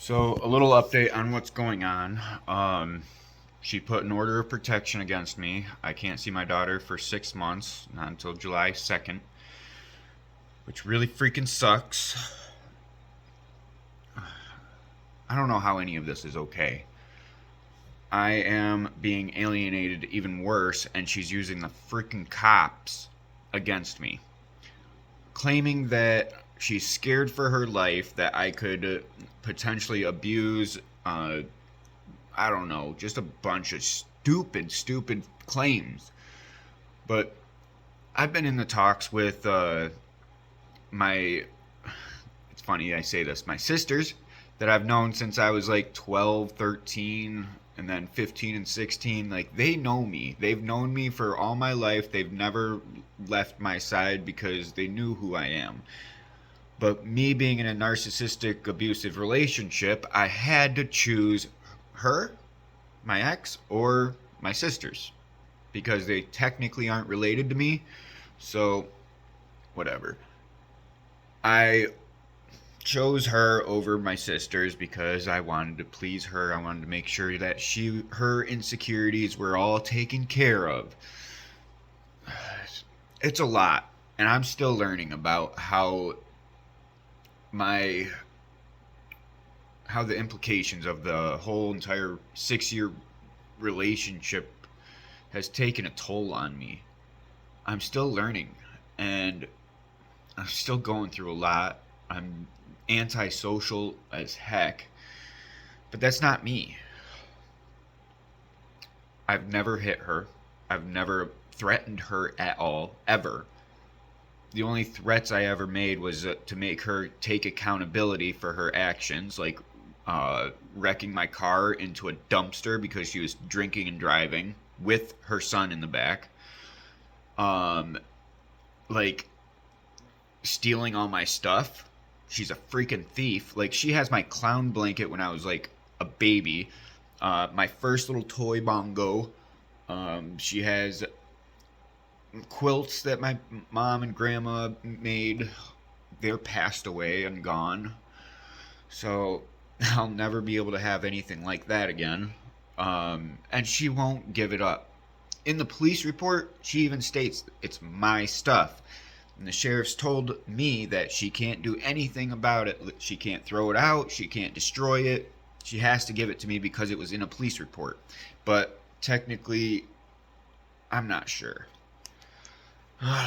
So, a little update on what's going on. She put an order of protection against me. I can't see my daughter for 6 months, not until July 2nd, which really freaking sucks. I don't know how any of this is okay. I am being alienated even worse, and she's using the freaking cops against me, claiming that she's scared for her life, that I could potentially abuse I don't know, just a bunch of stupid claims. But I've been in the talks with my, it's funny I say this, my sisters that I've known since I was like 12, 13, and then 15 and 16. Like, they know me. They've known me for all my life. They've never left my side because they knew who I am. But me being in a narcissistic, abusive relationship, I had to choose her, my ex, or my sisters because they technically aren't related to me. So, whatever. I chose her over my sisters because I wanted to please her. I wanted to make sure that her insecurities were all taken care of. It's a lot, and I'm still learning about my how the implications of the whole entire 6 year relationship has taken a toll on me. I'm still learning, and I'm still going through a lot. I'm antisocial as heck, but that's not me. I've never hit her. I've never threatened her at all, ever. The only threats I ever made was to make her take accountability for her actions, like wrecking my car into a dumpster because she was drinking and driving with her son in the back. Um, like stealing all my stuff. She's a freaking thief. Like, she has my clown blanket when I was like a baby. My first little toy bongo. She has quilts that my mom and grandma made. They're passed away and gone. So I'll never be able to have anything like that again. And she won't give it up. In the police report, she even states it's my stuff. And the sheriff's told me that she can't do anything about it. She can't throw it out. She can't destroy it. She has to give it to me because it was in a police report. But technically, I'm not sure.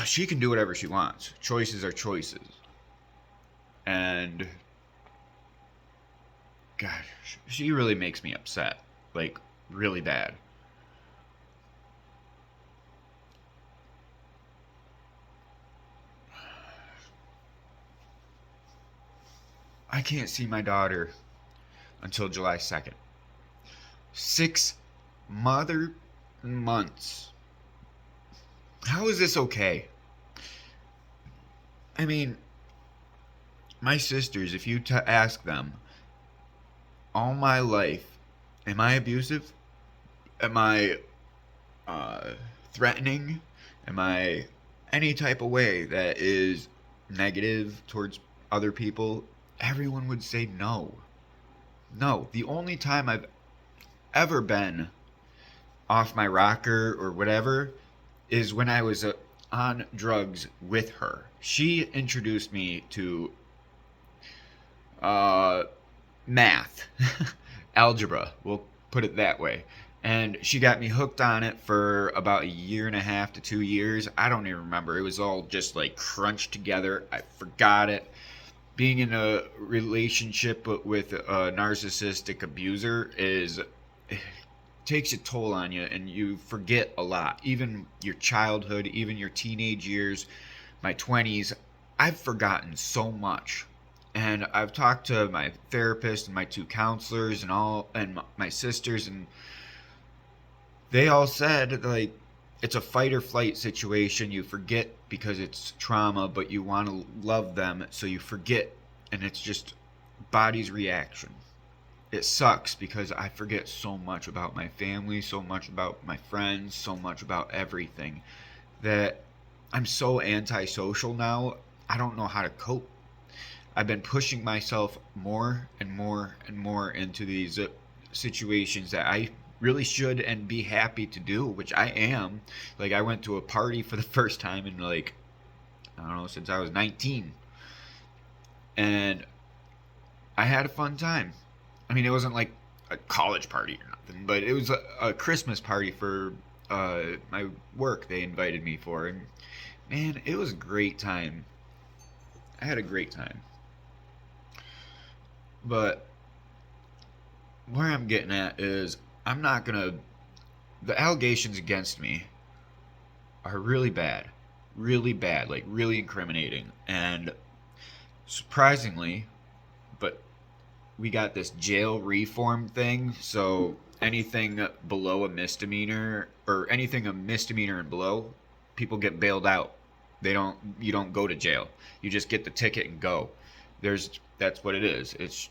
She can do whatever she wants. Choices are choices. And, gosh, she really makes me upset. Like, really bad. I can't see my daughter until July 2nd. 6 months. How is this okay? I mean, my sisters, if you ask them, all my life, am I abusive? Am I threatening? Am I any type of way that is negative towards other people? Everyone would say no. No. The only time I've ever been off my rocker or whatever is when I was on drugs with her. She introduced me to uh, math, algebra, we'll put it that way. And she got me hooked on it for about a year and a half to 2 years. I don't even remember. It was all just like crunched together. I forgot it. Being in a relationship with a narcissistic abuser is takes a toll on you, and you forget a lot. Even your childhood, even your teenage years, my 20s, I've forgotten so much. And I've talked to my therapist and my two counselors and my sisters, and they all said, like, it's a fight or flight situation. You forget because it's trauma, but you want to love them, so you forget, and it's just body's reaction. It sucks because I forget so much about my family, so much about my friends, so much about everything that I'm so antisocial now. I don't know how to cope. I've been pushing myself more and more and more into these situations that I really should and be happy to do, which I am. Like, I went to a party for the first time in, like, I don't know, since I was 19. And I had a fun time. I mean, it wasn't like a college party or nothing, but it was a Christmas party for my work they invited me for. And man, it was a great time. I had a great time. But where I'm getting at is I'm not going to. The allegations against me are really bad, like really incriminating. And surprisingly, but we got this jail reform thing. So anything below a misdemeanor or anything a misdemeanor and below, people get bailed out. You don't go to jail. You just get the ticket and go. That's what it is. It's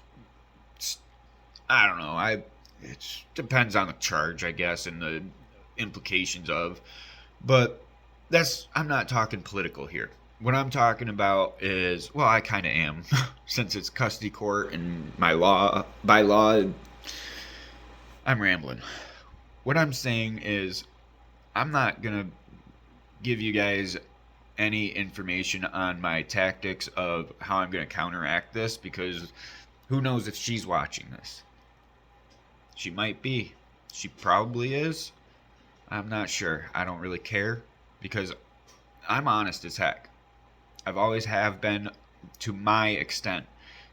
I don't know. It depends on the charge, I guess, and the implications of. But I'm not talking political here. What I'm talking about is, well, I kind of am, since it's custody court and by law, I'm rambling. What I'm saying is, I'm not gonna give you guys any information on my tactics of how I'm gonna counteract this, because who knows if she's watching this. She might be. She probably is. I'm not sure. I don't really care, because I'm honest as heck. I've always have been, to my extent.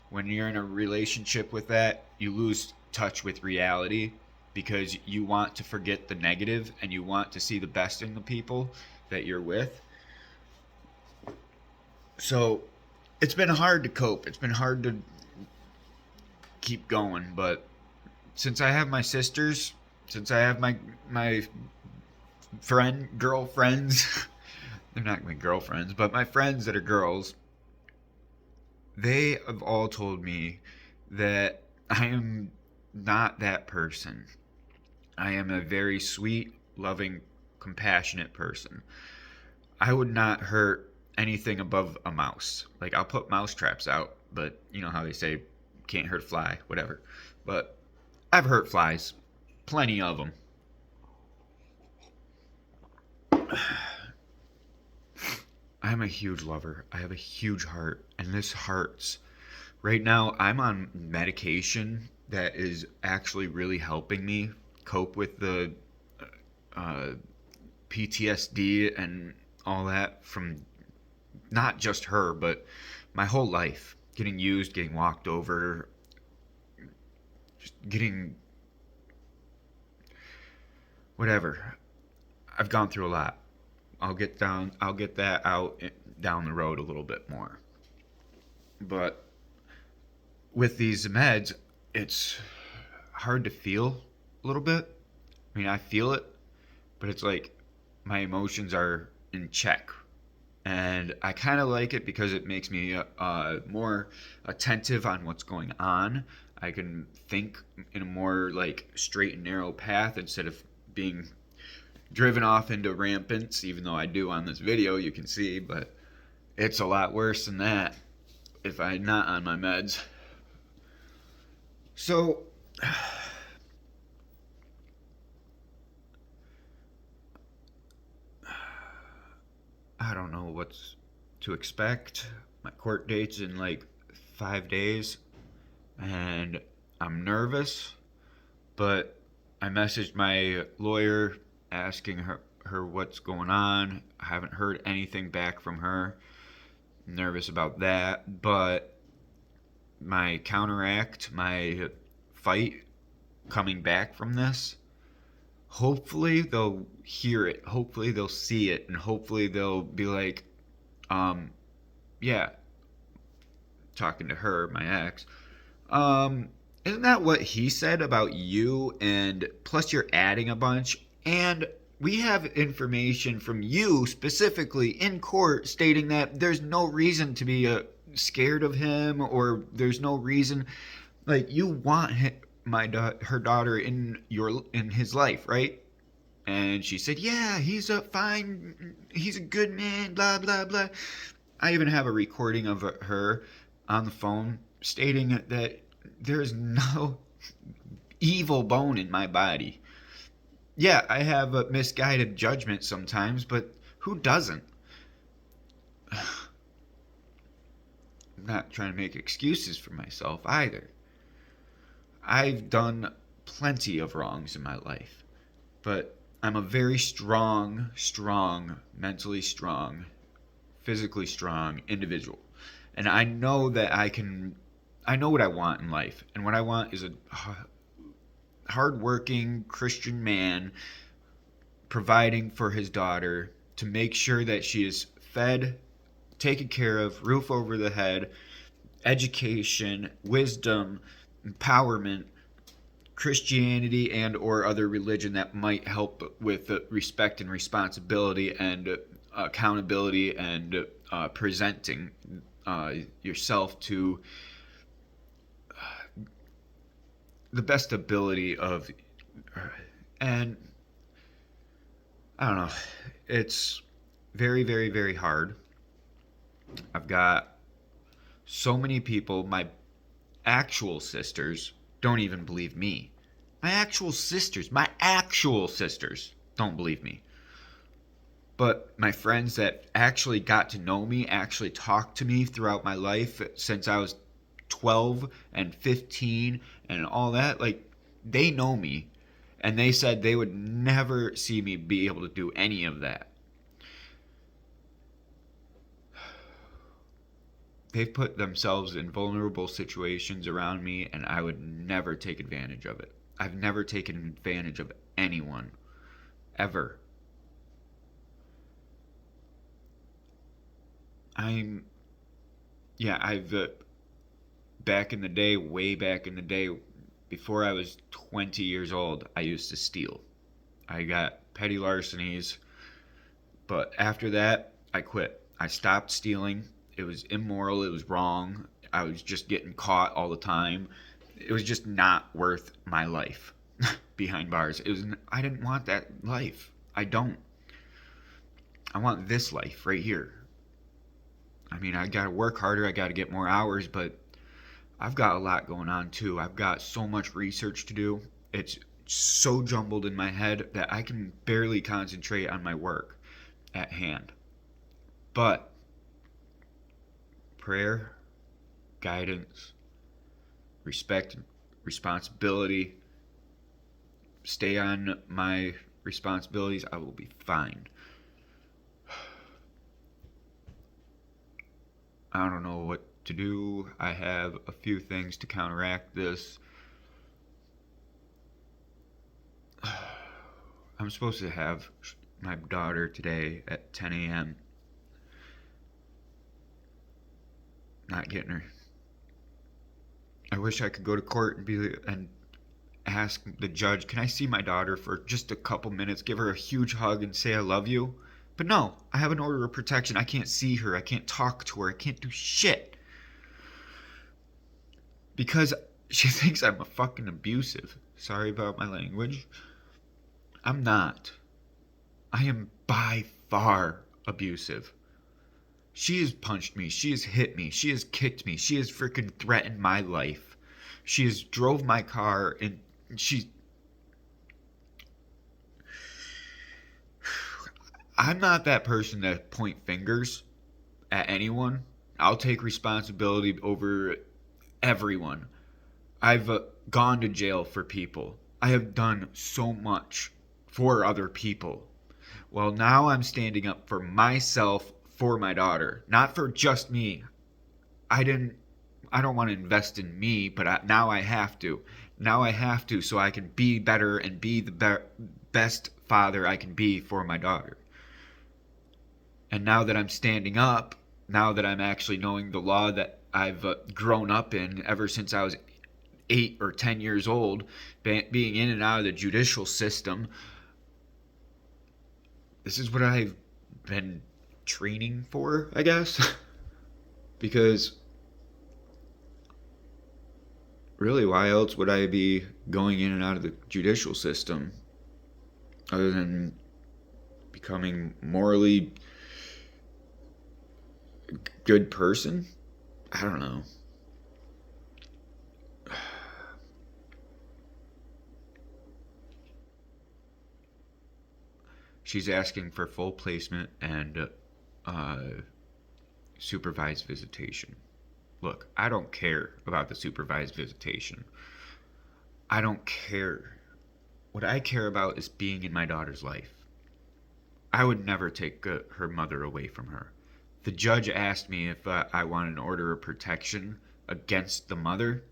When you're in a relationship with that, you lose touch with reality because you want to forget the negative and you want to see the best in the people that you're with. So it's been hard to cope. It's been hard to keep going, but since I have my sisters, since I have my girlfriends, they're not my girlfriends, but my friends that are girls, they have all told me that I am not that person. I am a very sweet, loving, compassionate person. I would not hurt anything above a mouse. Like, I'll put mouse traps out, but you know how they say can't hurt a fly, whatever. But I've hurt flies, plenty of them. I'm a huge lover. I have a huge heart, and this hurts. Right now, I'm on medication that is actually really helping me cope with the uh, PTSD and all that from not just her, but my whole life. Getting used, getting walked over, just getting whatever. I've gone through a lot. I'll get that out down the road a little bit more. But with these meds, it's hard to feel a little bit. I mean, I feel it, but it's like my emotions are in check. And I kind of like it because it makes me more attentive on what's going on. I can think in a more like straight and narrow path instead of being driven off into rampants, even though I do on this video, you can see, but it's a lot worse than that if I'm not on my meds. So, I don't know what's to expect. My court date's in like 5 days, and I'm nervous, but I messaged my lawyer asking her what's going on. I haven't heard anything back from her. I'm nervous about that, but my counteract, my fight coming back from this, hopefully they'll hear it, hopefully they'll see it, and hopefully they'll be like, yeah, talking to her, my ex, isn't that what he said about you? And plus you're adding a bunch, and we have information from you specifically in court stating that there's no reason to be scared of him, or there's no reason, like, you want her daughter in his life, right? And she said, yeah, he's a fine, he's a good man, blah blah blah. I even have a recording of her on the phone stating that there's no evil bone in my body. Yeah, I have a misguided judgment sometimes, but who doesn't? I'm not trying to make excuses for myself either. I've done plenty of wrongs in my life, but I'm a very mentally strong, physically strong individual. And I know that I know what I want in life. And what I want is a hardworking Christian man providing for his daughter to make sure that she is fed, taken care of, roof over the head, education, wisdom, empowerment, Christianity and or other religion that might help with respect and responsibility and accountability and presenting yourself to the best ability of, and I don't know, it's very, very, very hard. I've got so many people, my actual sisters don't even believe me. My actual sisters don't believe me. But my friends that actually got to know me, actually talked to me throughout my life since I was 12 and 15 and all that, like, they know me. And they said they would never see me be able to do any of that. They've put themselves in vulnerable situations around me, and I would never take advantage of it. I've never taken advantage of anyone, ever. I'm, yeah, back in the day, way back in the day, before I was 20 years old, I used to steal. I got petty larcenies, but after that, I quit. I stopped stealing. It was immoral. It was wrong. I was just getting caught all the time. It was just not worth my life behind bars. I didn't want that life. I don't. I want this life right here. I mean, I got to work harder. I got to get more hours, but I've got a lot going on too. I've got so much research to do. It's so jumbled in my head that I can barely concentrate on my work at hand. But prayer, guidance, respect, responsibility, stay on my responsibilities, I will be fine. I don't know what to do. I have a few things to counteract this. I'm supposed to have my daughter today at 10 a.m. Not getting her. I wish I could go to court and ask the judge, can I see my daughter for just a couple minutes, give her a huge hug and say I love you? But no, I have an order of protection. I can't see her. I can't talk to her. I can't do shit. Because she thinks I'm a fucking abusive. Sorry about my language. I'm not. I am by far abusive. She has punched me. She has hit me. She has kicked me. She has freaking threatened my life. She has drove my car and I'm not that person to point fingers at anyone. I'll take responsibility over everyone. I've gone to jail for people. I have done so much for other people. Well, now I'm standing up for myself, for my daughter, not for just me. I don't want to invest in me, but now I have to. Now I have to so I can be better and be the best father I can be for my daughter. And now that I'm standing up, now that I'm actually knowing the law that I've grown up in ever since I was 8 or 10 years old, being in and out of the judicial system, this is what I've been training for, I guess. Because really, why else would I be going in and out of the judicial system other than becoming morally good person? I don't know. She's asking for full placement and uh, supervised visitation. Look, I don't care about the supervised visitation. I don't care. What I care about is being in my daughter's life. I would never take her mother away from her. The judge asked me if I wanted an order of protection against the mother.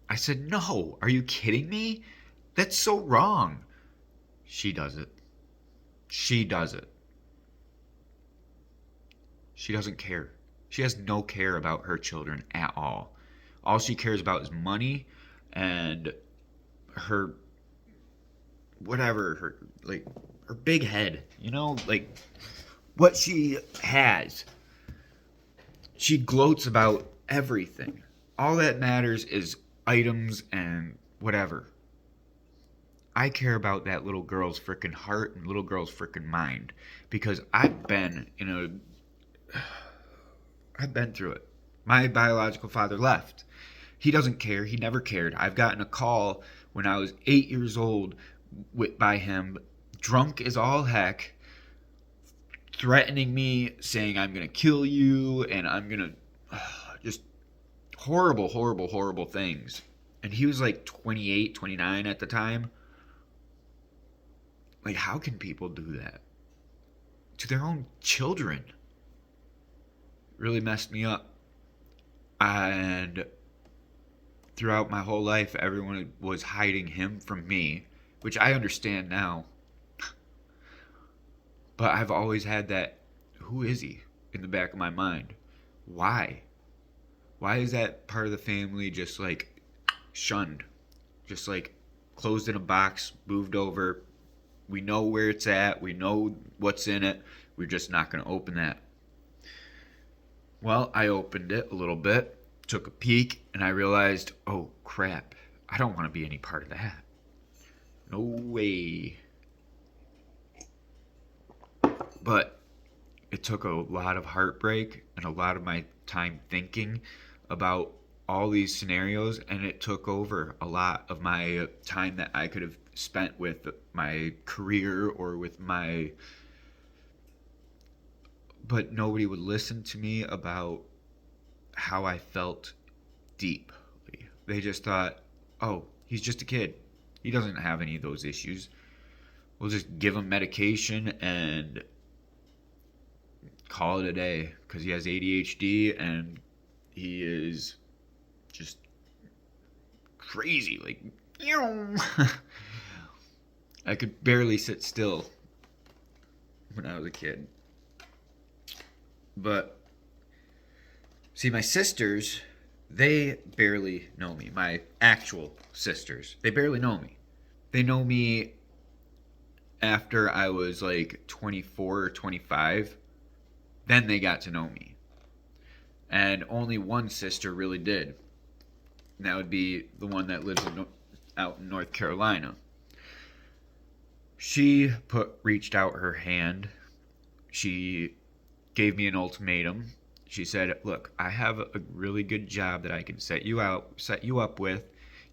I said, no, are you kidding me? That's so wrong. She does it. She does it. She doesn't care. She has no care about her children at all. All she cares about is money and her whatever, her big head, like what she has. She gloats about everything. All that matters is items and whatever. I care about that little girl's freaking heart and little girl's freaking mind because I've been through it. My biological father left. He doesn't care. He never cared. I've gotten a call when I was 8 years old by him, drunk as all heck, threatening me, saying I'm going to kill you and I'm going to just horrible, horrible, horrible things. And he was like 28, 29 at the time. Like, how can people do that to their own children? It really messed me up. And throughout my whole life, everyone was hiding him from me, which I understand now. But I've always had that, who is he, in the back of my mind. Why? Why is that part of the family just like shunned? Just like closed in a box, moved over. We know where it's at. We know what's in it. We're just not going to open that. Well, I opened it a little bit, took a peek, and I realized, oh crap, I don't want to be any part of that. No way. But it took a lot of heartbreak and a lot of my time thinking about all these scenarios, and it took over a lot of my time that I could have spent with my career or with my... But nobody would listen to me about how I felt deeply. They just thought, oh, he's just a kid. He doesn't have any of those issues. We'll just give him medication and call it a day because he has ADHD and he is just crazy. Like, I could barely sit still when I was a kid. But see, my sisters, they barely know me. My actual sisters, they barely know me. They know me after I was like 24 or 25. Then they got to know me. And only one sister really did. And that would be the one that lives out in North Carolina. She reached out her hand. She gave me an ultimatum. She said, look, I have a really good job that I can set you up with.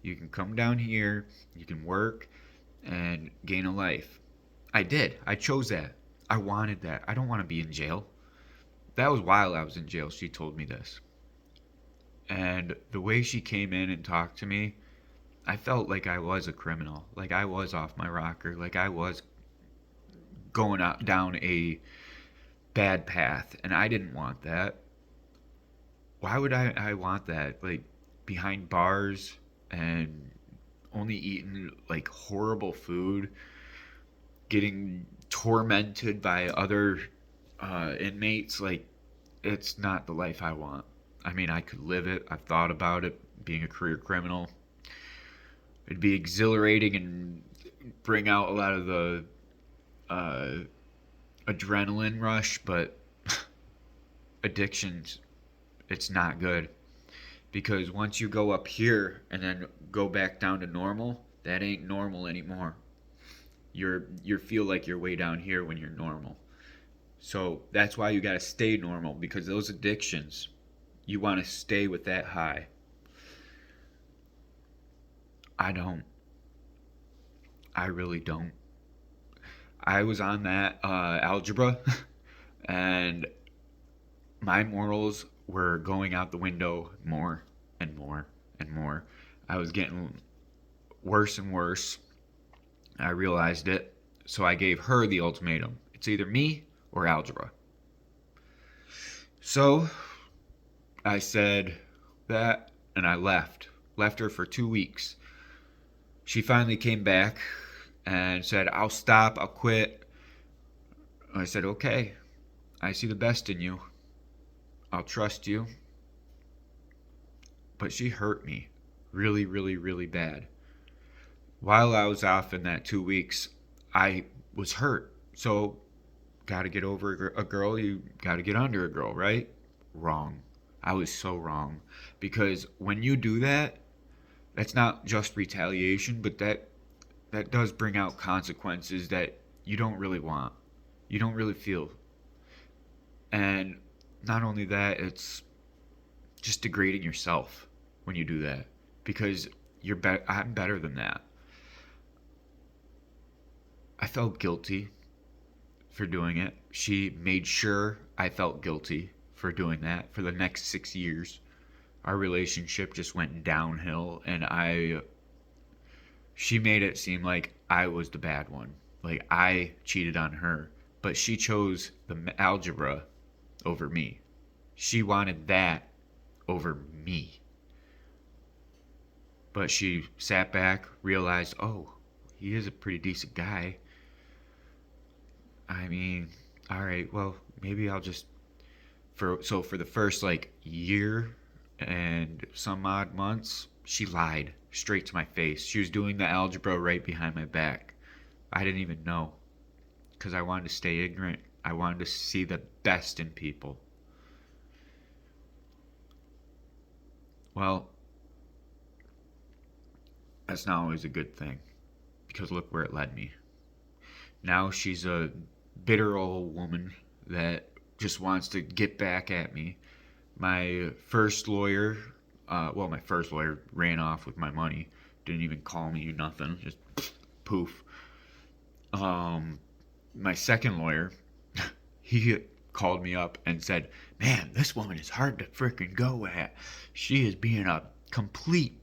You can come down here, you can work and gain a life. I did. I chose that. I wanted that. I don't want to be in jail. That was while I was in jail. She told me this. And the way she came in and talked to me, I felt like I was a criminal. Like I was off my rocker. Like I was going down a bad path. And I didn't want that. Why would I want that? Like behind bars and only eating like horrible food, getting tormented by other inmates. Like, it's not the life I want. I mean, I could live it. I've thought about it, being a career criminal. It'd be exhilarating and bring out a lot of the adrenaline rush, but addictions, it's not good. Because once you go up here and then go back down to normal, that ain't normal anymore. You feel like you're way down here when you're normal. So that's why you got to stay normal, because those addictions, you want to stay with that high. I don't. I really don't. I was on that algebra, and my morals were going out the window more and more and more. I was getting worse and worse. I realized it, so I gave her the ultimatum. It's either me or algebra. So I said that and I left. Left her for 2 weeks. She finally came back and said, I'll stop, I'll quit. I said, okay, I see the best in you. I'll trust you. But she hurt me really, really, really bad. While I was off in that 2 weeks, I was hurt. So, got to get over a girl, you got to get under a girl, right? Wrong. I was so wrong. Because when you do that, that's not just retaliation, but that does bring out consequences that you don't really want. You don't really feel. And not only that, it's just degrading yourself when you do that because I'm better than that. I felt guilty for doing it. She made sure I felt guilty for doing that for the next 6 years. Our relationship just went downhill and she made it seem like I was the bad one. Like I cheated on her, but she chose the algebra over me. She wanted that over me. But she sat back, realized, oh, he is a pretty decent guy. I mean, all right, well, maybe I'll just for the first like year and some odd months, she lied straight to my face. She was doing the algebra right behind my back. I didn't even know because I wanted to stay ignorant. I wanted to see the best in people. Well, that's not always a good thing because look where it led me. Now she's a bitter old woman that just wants to get back at me. My first lawyer, my first lawyer ran off with my money. Didn't even call me, nothing. Just poof. My second lawyer, he called me up and said, man, this woman is hard to freaking go at. She is being a complete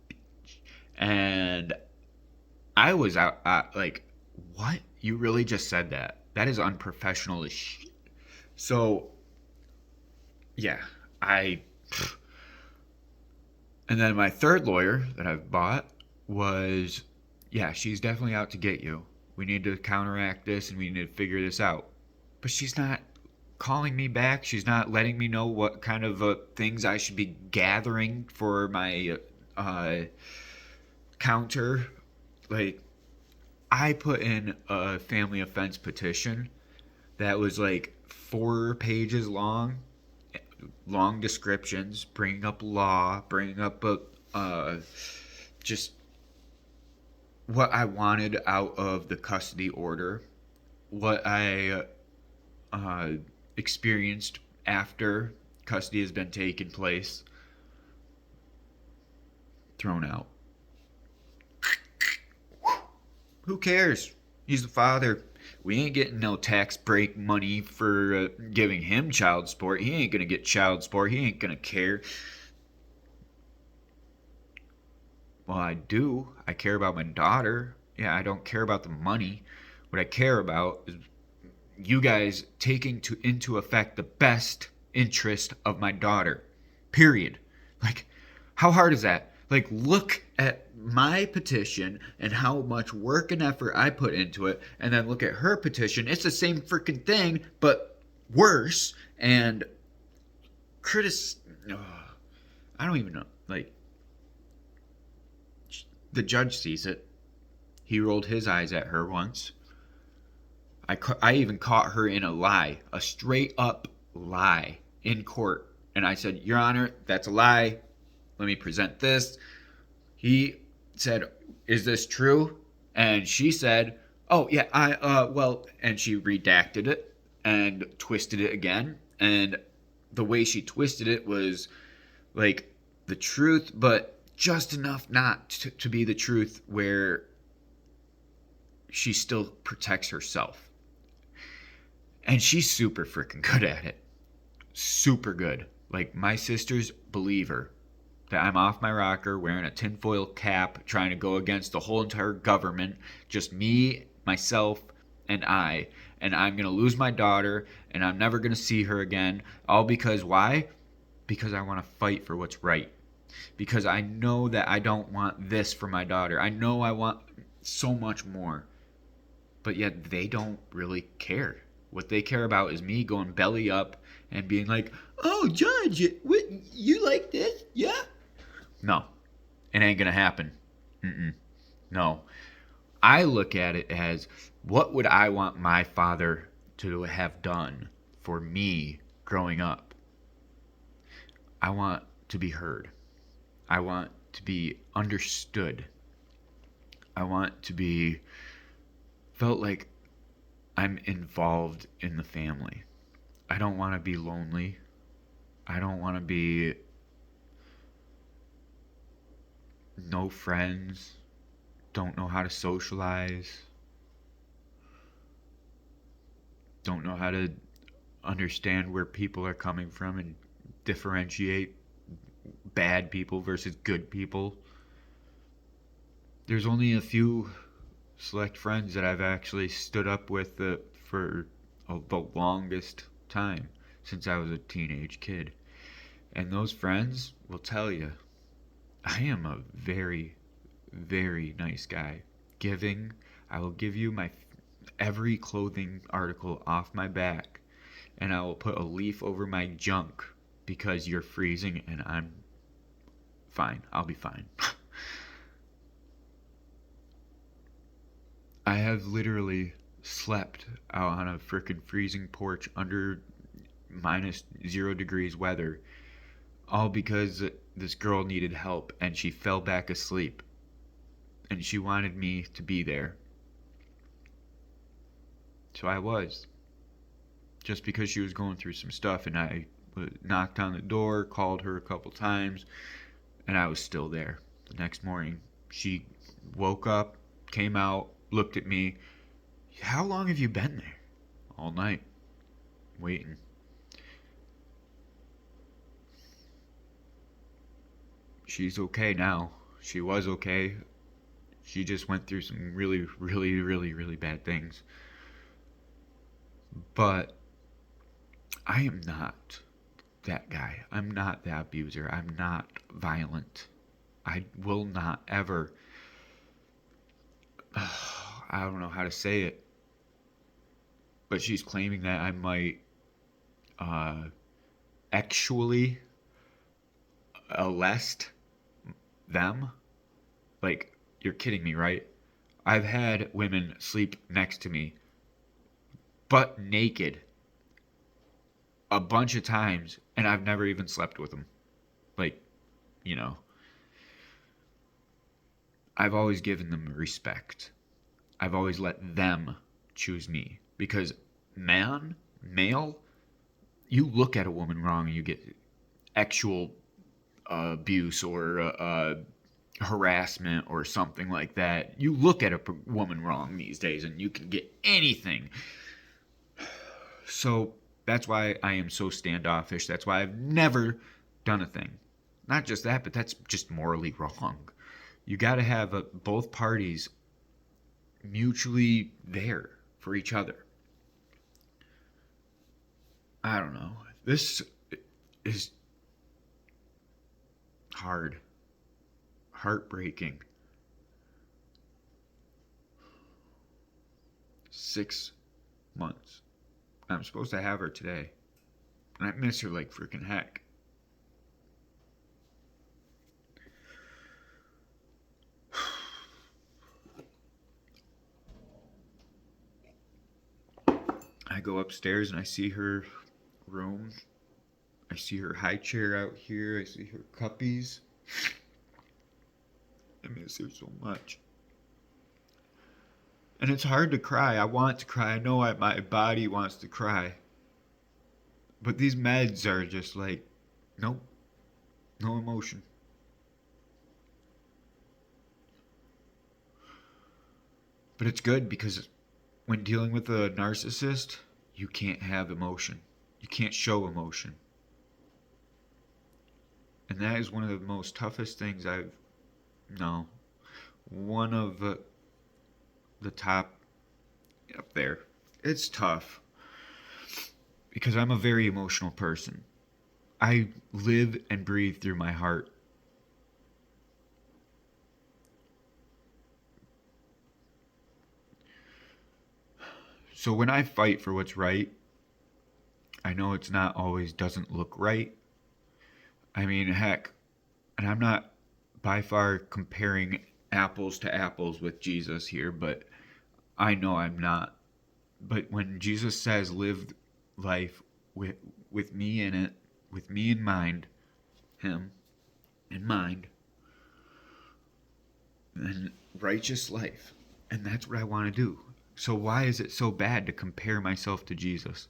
bitch. And I was out, like, what? You really just said that? That is unprofessional as shit. So, yeah, I. And then my third lawyer that I've bought was, yeah, she's definitely out to get you. We need to counteract this and we need to figure this out. But she's not calling me back. She's not letting me know what kind of things I should be gathering for my counter. Like, I put in a family offense petition that was like 4 pages long, long descriptions, bringing up law, bringing up just what I wanted out of the custody order, what I experienced after custody has been taken place, thrown out. Who cares? He's the father. We ain't getting no tax break money for giving him child support. He ain't gonna get child support. He ain't gonna care. Well, I do. I care about my daughter. Yeah, I don't care about the money. What I care about is you guys taking into effect the best interest of my daughter. Period. Like, how hard is that? Like, look at my petition and how much work and effort I put into it, and then look at her petition. It's the same freaking thing, but worse. And I don't even know. Like, the judge sees it. He rolled his eyes at her once. I even caught her in a lie, a straight up lie in court. And I said, Your Honor, that's a lie. Let me present this. He said, is this true? And she said, oh, yeah, and she redacted it and twisted it again. And the way she twisted it was like the truth, but just enough not to be the truth where she still protects herself. And she's super freaking good at it. Super good. Like, my sisters believe her that I'm off my rocker wearing a tinfoil cap trying to go against the whole entire government, just me, myself, and I'm going to lose my daughter and I'm never going to see her again. All because why? Because I want to fight for what's right. Because I know that I don't want this for my daughter. I know I want so much more. But yet they don't really care. What they care about is me going belly up and being like, "Oh, Judge, what, you like this? Yeah?" No, it ain't gonna happen. Mm-mm. No. I look at it as, what would I want my father to have done for me growing up? I want to be heard. I want to be understood. I want to be felt like I'm involved in the family. I don't want to be lonely. I don't want to be no friends, don't know how to socialize, don't know how to understand where people are coming from and differentiate bad people versus good people. There's only a few select friends that I've actually stood up with for the longest time since I was a teenage kid. And those friends will tell you I am a very, very nice guy. Giving, I will give you my every clothing article off my back, and I will put a leaf over my junk because you're freezing and I'm fine. I'll be fine. I have literally slept out on a freaking freezing porch under -0 degrees weather, all because this girl needed help and she fell back asleep and she wanted me to be there. So I was. Just because she was going through some stuff, and I knocked on the door, called her a couple times, and I was still there. The next morning, she woke up, came out, looked at me. "How long have you been there?" "All night, waiting." She's okay now. She was okay. She just went through some really, really, really, really bad things. But I am not that guy. I'm not that abuser. I'm not violent. I will not ever. I don't know how to say it. But she's claiming that I might uh, actually molest them. Like, you're kidding me, right? I've had women sleep next to me, butt naked, a bunch of times, and I've never even slept with them. Like, you know, I've always given them respect. I've always let them choose me. Because male, you look at a woman wrong and you get actual abuse or harassment or something like that. You look at a woman wrong these days and you can get anything. So that's why I am so standoffish. That's why I've never done a thing. Not just that, but that's just morally wrong. You got to have both parties mutually there for each other. I don't know. This is hard, heartbreaking. 6 months. I'm supposed to have her today. And I miss her like freaking heck. I go upstairs and I see her room. I see her high chair out here. I see her cuppies. I miss her so much. And it's hard to cry. I want to cry. I know my body wants to cry. But these meds are just like, nope, no emotion. But it's good because when dealing with a narcissist, you can't have emotion. You can't show emotion. And that is one of the most toughest things no, one of the top up there. It's tough because I'm a very emotional person. I live and breathe through my heart. So when I fight for what's right, I know it's not always doesn't look right. I mean, heck, and I'm not by far comparing apples to apples with Jesus here, but I know I'm not. But when Jesus says live life with me in it, with me in mind, him in mind, then righteous life. And that's what I want to do. So why is it so bad to compare myself to Jesus?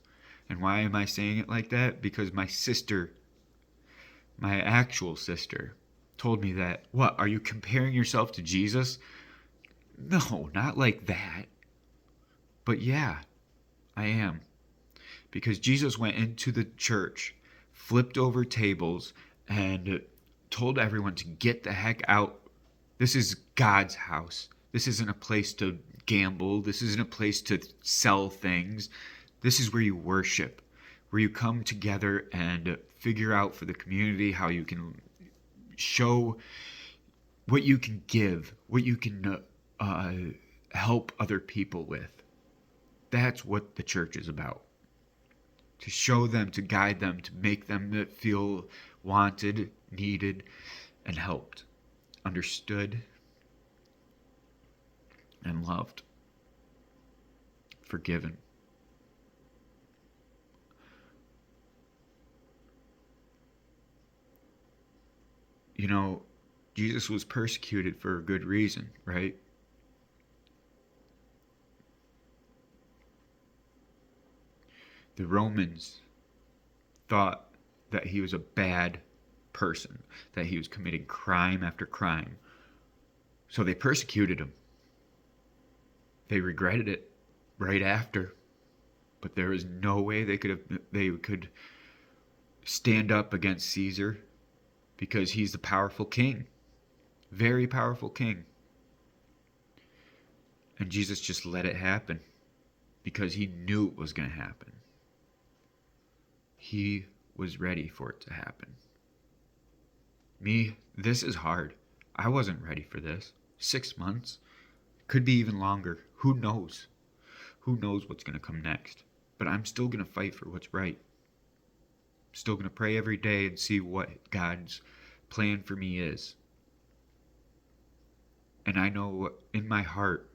And why am I saying it like that? Because my sister, my actual sister, told me that. What, are you comparing yourself to Jesus? No, not like that. But yeah, I am. Because Jesus went into the church, flipped over tables, and told everyone to get the heck out. This is God's house. This isn't a place to gamble. This isn't a place to sell things. This is where you worship, where you come together and figure out for the community how you can show what you can give, what you can help other people with. That's what the church is about. To show them, to guide them, to make them feel wanted, needed, and helped, understood, and loved, forgiven. You know, Jesus was persecuted for a good reason, right? The Romans thought that he was a bad person, that he was committing crime after crime. So they persecuted him. They regretted it right after, but there was no way they could stand up against Caesar because he's the powerful king, very powerful king. And Jesus just let it happen because he knew it was going to happen. He was ready for it to happen. Me, this is hard. I wasn't ready for this. 6 months. Could be even longer. Who knows? Who knows what's going to come next? But I'm still going to fight for what's right. I'm still going to pray every day and see what God's plan for me is. And I know in my heart,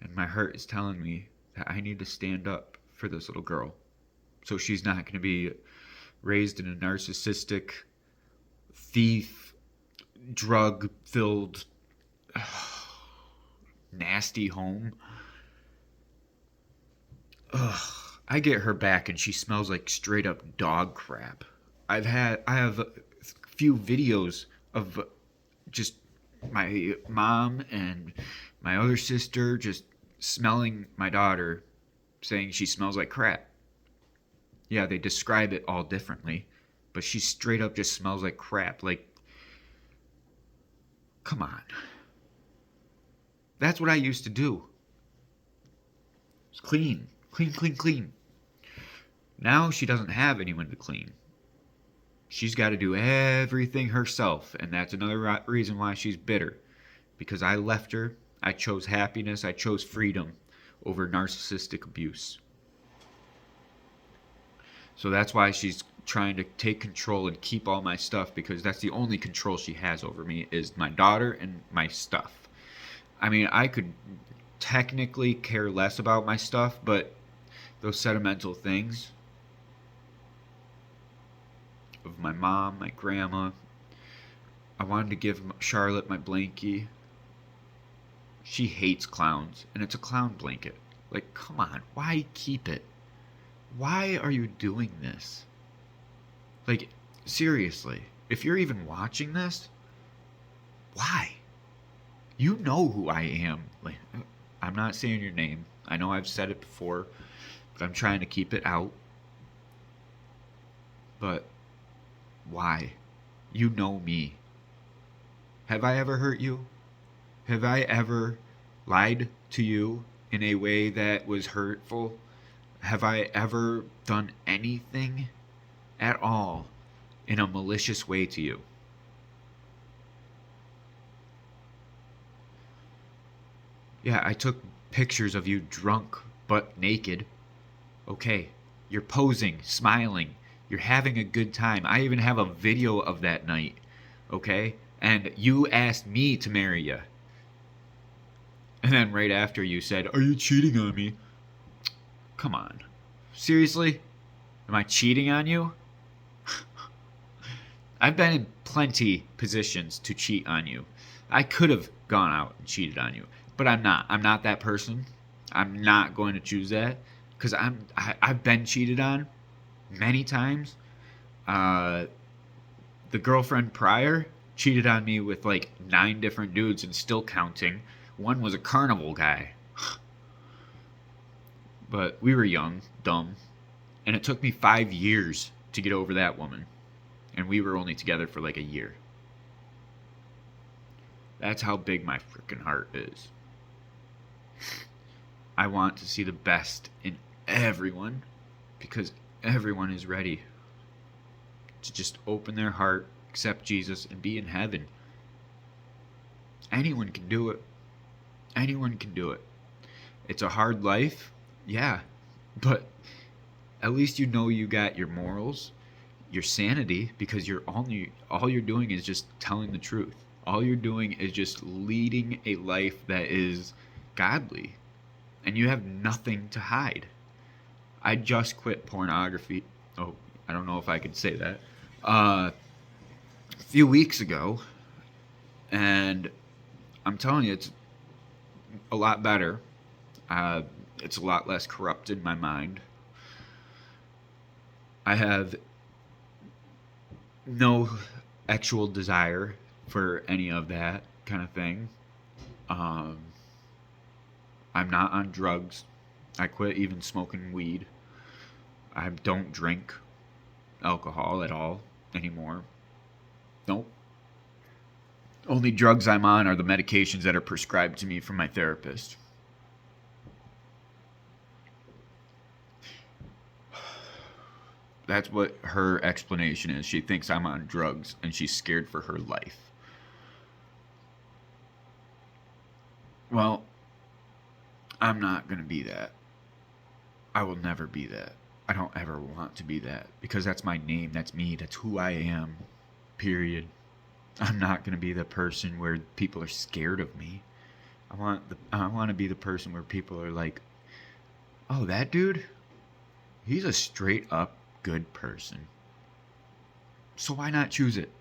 and my heart is telling me that I need to stand up for this little girl. So she's not going to be raised in a narcissistic, thief, drug-filled, nasty home. Ugh. I get her back and she smells like straight up dog crap. I have a few videos of just my mom and my other sister just smelling my daughter, saying she smells like crap. Yeah, they describe it all differently, but she straight up just smells like crap. Like, come on. That's what I used to do. It's clean. Clean, clean, clean. Now she doesn't have anyone to clean. She's got to do everything herself, and that's another reason why she's bitter. Because I left her, I chose happiness, I chose freedom over narcissistic abuse. So that's why she's trying to take control and keep all my stuff, because that's the only control she has over me is my daughter and my stuff. I mean, I could technically care less about my stuff, but those sentimental things of my mom, my grandma, I wanted to give Charlotte my blankie. She hates clowns, and it's a clown blanket. Like, come on, why keep it? Why are you doing this? Like, seriously, if you're even watching this, why? You know who I am. Like, I'm not saying your name. I know I've said it before, but I'm trying to keep it out. But why? You know me. Have I ever hurt you? Have I ever lied to you in a way that was hurtful? Have I ever done anything at all in a malicious way to you? Yeah, I took pictures of you drunk but naked. Okay, you're posing, smiling, you're having a good time. I even have a video of that night. Okay? And you asked me to marry you. And then right after you said, "Are you cheating on me?" Come on. Seriously? Am I cheating on you? I've been in plenty positions to cheat on you. I could have gone out and cheated on you, but I'm not. I'm not that person. I'm not going to choose that because I've been cheated on many times. Uh, the girlfriend prior cheated on me with like 9 different dudes and still counting. One was a carnival guy. But we were young, dumb, and it took me 5 years to get over that woman. And we were only together for like a year. That's how big my freaking heart is. I want to see the best in everyone because everyone is ready to just open their heart, accept Jesus, and be in heaven. Anyone can do it. Anyone can do it. It's a hard life, yeah, but at least you know you got your morals, your sanity, because all you're doing is just telling the truth. All you're doing is just leading a life that is godly, and you have nothing to hide. I just quit pornography. Oh, I don't know if I could say that. A few weeks ago, and I'm telling you, it's a lot better. Uh, it's a lot less corrupt in my mind. I have no actual desire for any of that kind of thing. Um, I'm not on drugs. I quit even smoking weed. I don't drink alcohol at all anymore. Nope. Only drugs I'm on are the medications that are prescribed to me from my therapist. That's what her explanation is. She thinks I'm on drugs and she's scared for her life. Well, I'm not going to be that. I will never be that. I don't ever want to be that because that's my name, that's me, that's who I am. Period. I'm not going to be the person where people are scared of me. I want to be the person where people are like, "Oh, that dude, he's a straight up good person. So why not choose it?"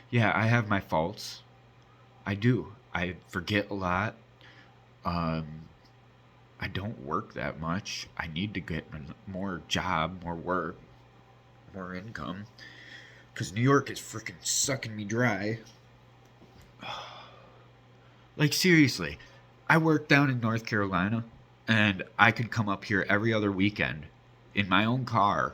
Yeah, I have my faults. I do. I forget a lot. Um, I don't work that much. I need to get more job, more work, more income. Because New York is freaking sucking me dry. Like, seriously. I work down in North Carolina, and I could come up here every other weekend in my own car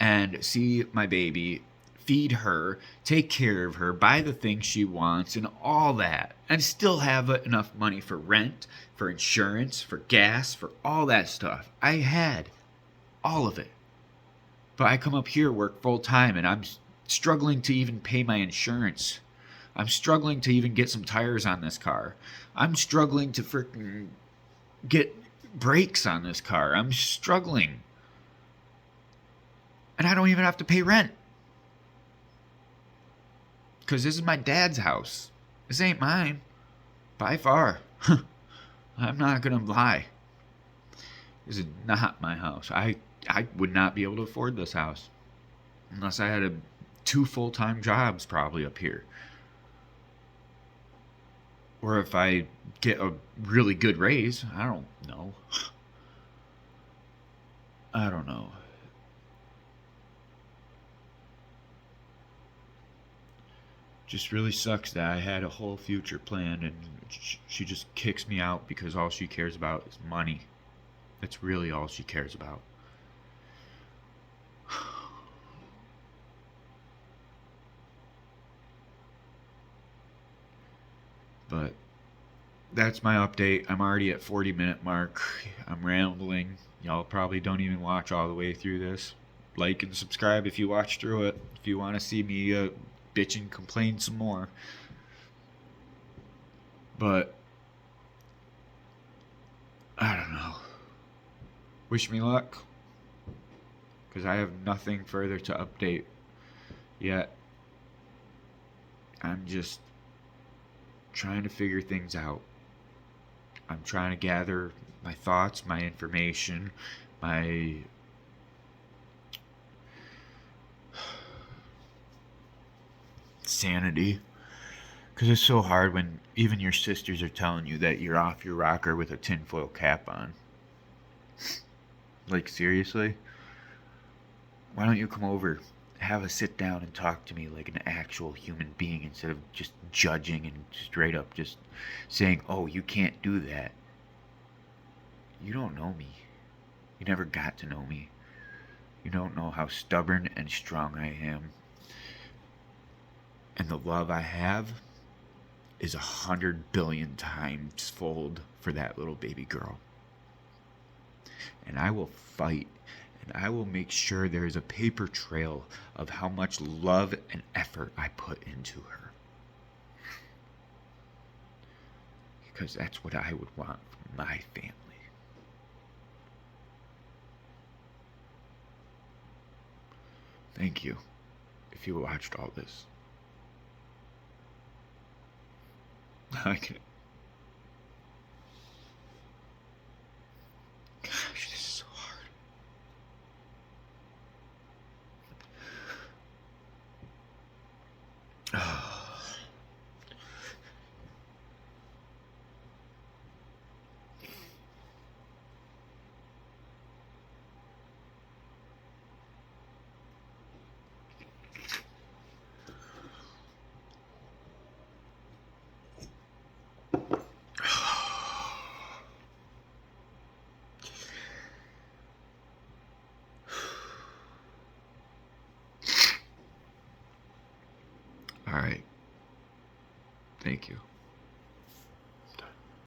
and see my baby, feed her, take care of her, buy the things she wants, and all that, and still have enough money for rent, for insurance, for gas, for all that stuff. I had all of it. But I come up here, work full time, and I'm struggling to even pay my insurance. I'm struggling to even get some tires on this car. I'm struggling to freaking get brakes on this car. I'm struggling. And I don't even have to pay rent. Because this is my dad's house. This ain't mine. By far. I'm not going to lie. This is not my house. I would not be able to afford this house. Unless I had 2 full-time jobs probably up here. Or if I get a really good raise. I don't know. I don't know. just really sucks that I had a whole future planned and she just kicks me out because all she cares about is money. That's really all she cares about. But that's my update. I'm already at 40-minute mark. I'm rambling. Y'all probably don't even watch all the way through this. Like and subscribe if you watch through it. If you want to see me bitch and complain some more. But I don't know. Wish me luck. Because I have nothing further to update yet. I'm just trying to figure things out. I'm trying to gather my thoughts, my information, my sanity. Because it's so hard when even your sisters are telling you that you're off your rocker with a tinfoil cap on. Like, seriously? Why don't you come over, have a sit down, and talk to me like an actual human being instead of just judging and straight up just saying, oh, you can't do that. You don't know me. You never got to know me. You don't know how stubborn and strong I am. And the love I have is 100 billion times fold for that little baby girl. And I will fight, and I will make sure there is a paper trail of how much love and effort I put into her. Because that's what I would want from my family. Thank you, if you watched all this. I can. Gosh, this is so hard. All right. Thank you.